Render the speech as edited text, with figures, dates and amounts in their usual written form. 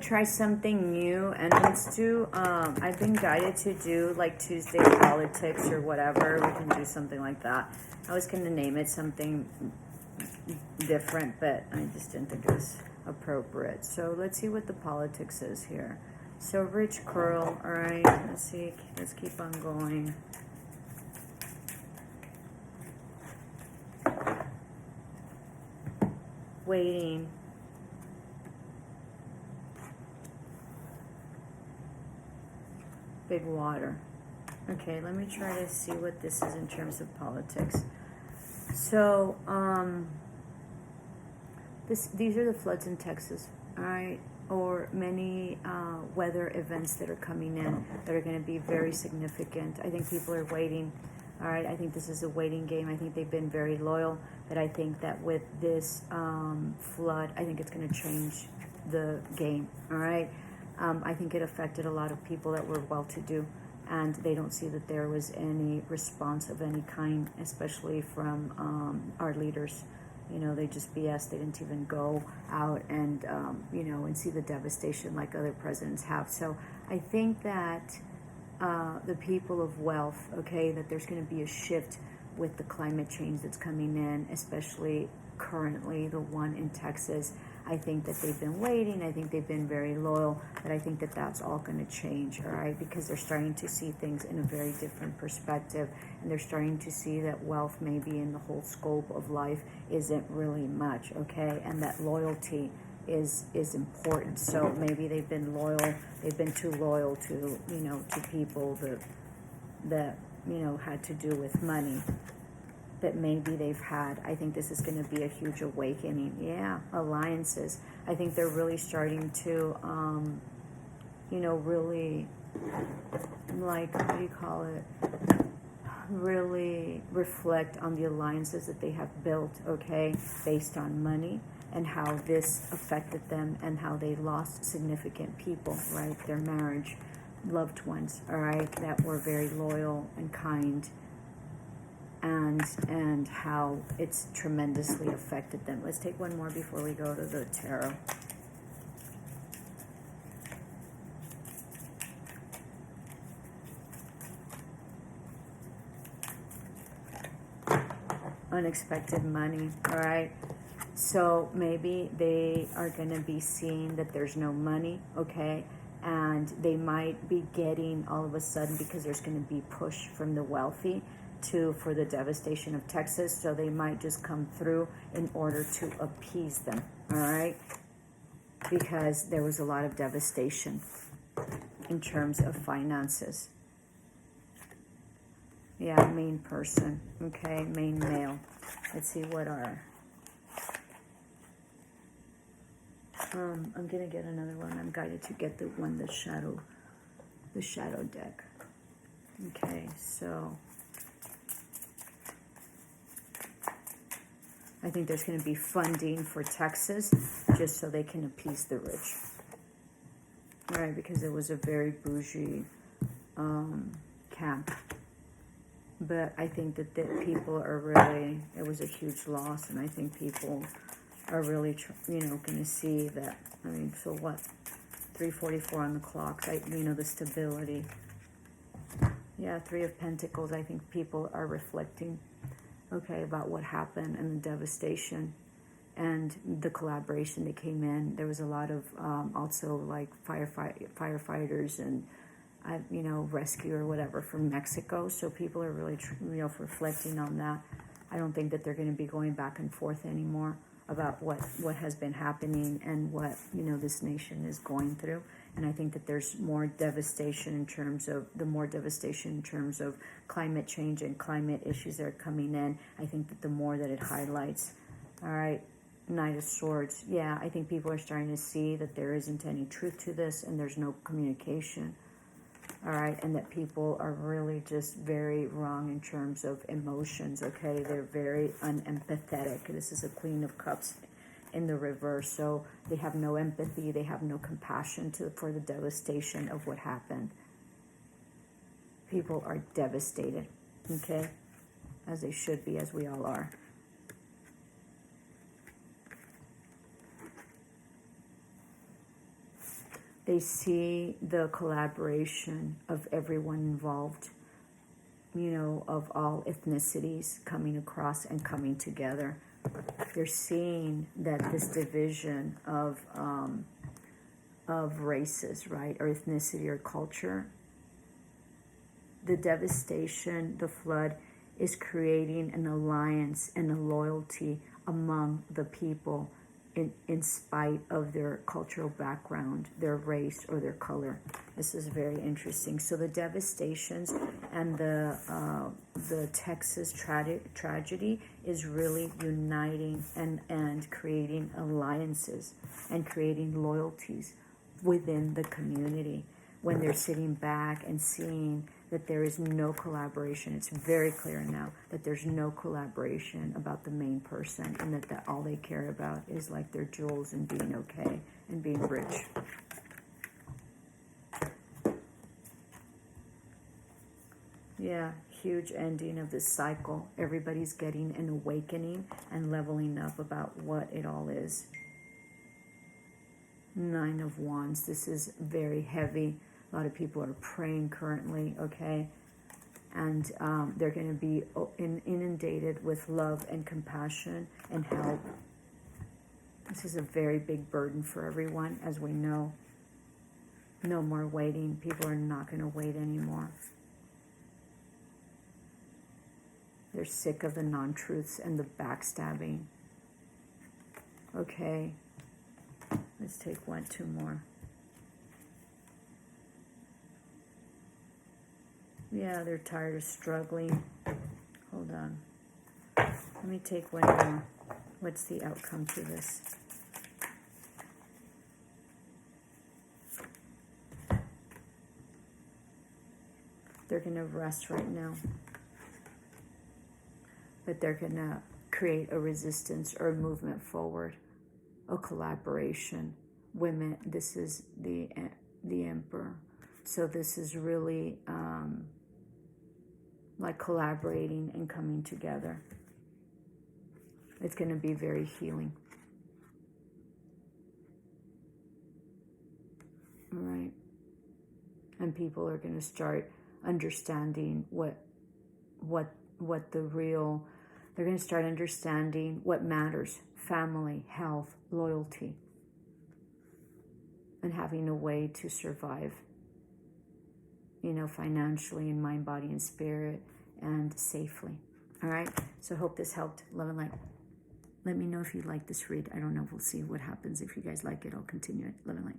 Try something new, and let's do I've been guided to do like Tuesday politics or whatever. We can do something like that. I was gonna name it something different, but I just didn't think it was appropriate. So let's see what the politics is here. So Rich Curl, all right, let's see, let's keep on going. Waiting. Big water. Okay, let me try to see what this is in terms of politics. So, these are the floods in Texas, all right, or many weather events that are coming in that are going to be very significant. I think people are waiting, all right. I think this is a waiting game. I think they've been very loyal, but I think that with this flood, I think it's going to change the game, all right. I think it affected a lot of people that were well-to-do, and they don't see that there was any response of any kind, especially from our leaders. You know, they just BS. They didn't even go out and, you know, and see the devastation like other presidents have. So I think that the people of wealth, okay, that there's going to be a shift with the climate change that's coming in, especially currently the one in Texas. I think that they've been waiting. I think they've been very loyal, but I think that that's all going to change, all right, because they're starting to see things in a very different perspective, and they're starting to see that wealth maybe in the whole scope of life isn't really much, okay, and that loyalty is important. So maybe they've been loyal, they've been too loyal to, you know, to people that you know, had to do with money that maybe they've had. I think this is going to be a huge awakening. Yeah, alliances. I think they're really starting to, you know, really, like, what do you call it? Really reflect on the alliances that they have built, okay, based on money and how this affected them and how they lost significant people, right? Their marriage, loved ones, all right, that were very loyal and kind, and how it's tremendously affected them. Let's take one more before we go to the tarot. Unexpected money, all right? So maybe they are going to be seeing that there's no money, okay? And they might be getting all of a sudden, because there's going to be push from the wealthy for the devastation of Texas, so they might just come through in order to appease them, all right? Because there was a lot of devastation in terms of finances. Yeah, main person, okay, main male. Let's see what are... I'm going to get another one. I'm guided to get the one, the shadow deck. Okay, so... I think there's going to be funding for Texas just so they can appease the rich. All right, because it was a very bougie camp. But I think that people are really, it was a huge loss, and I think people are really, you know, going to see that. I mean, so what? 3:44 on the clock. You know, the stability. Yeah, Three of Pentacles. I think people are reflecting, okay, about what happened and the devastation and the collaboration that came in. There was a lot of also like firefighters and you know, rescue or whatever from Mexico. So people are really you know, reflecting on that. I don't think that they're going to be going back and forth anymore about what has been happening and what, you know, this nation is going through. And I think that there's more devastation in terms of climate change and climate issues that are coming in. I think that the more that it highlights, all right, Knight of Swords. Yeah, I think people are starting to see that there isn't any truth to this and there's no communication. All right, and that people are really just very wrong in terms of emotions, okay? They're very unempathetic. This is a Queen of Cups in the reverse, so they have no empathy, they have no compassion for the devastation of what happened. People are devastated, okay? As they should be, as we all are. They see the collaboration of everyone involved, you know, of all ethnicities coming across and coming together. They're seeing that this division of races, right, or ethnicity or culture, the devastation, the flood is creating an alliance and a loyalty among the people in spite of their cultural background, their race, or their color. This is very interesting. So the devastations and the Texas tragedy is really uniting and creating alliances and creating loyalties within the community when they're sitting back and seeing that there is no collaboration. It's very clear now that there's no collaboration about the main person, and that all they care about is like their jewels and being okay and being rich. Yeah, huge ending of this cycle. Everybody's getting an awakening and leveling up about what it all is. 9 of Wands. This is very heavy. A lot of people are praying currently, okay? And they're going to be inundated with love and compassion and help. This is a very big burden for everyone, as we know. No more waiting. People are not going to wait anymore. They're sick of the non-truths and the backstabbing. Okay. Let's take 2 more. Yeah, they're tired of struggling. Hold on. Let me take 1 more. What's the outcome to this? They're going to rest right now. But they're going to create a resistance or a movement forward. A collaboration. Women, this is the Emperor. So this is really like collaborating and coming together. It's going to be very healing. All right. And people are going to start understanding what the real, they're going to start understanding what matters: family, health, loyalty, and having a way to survive, you know, financially and mind, body, and spirit, and safely. All right. So I hope this helped. Love and light. Let me know if you like this read. I don't know. We'll see what happens. If you guys like it, I'll continue it. Love and light.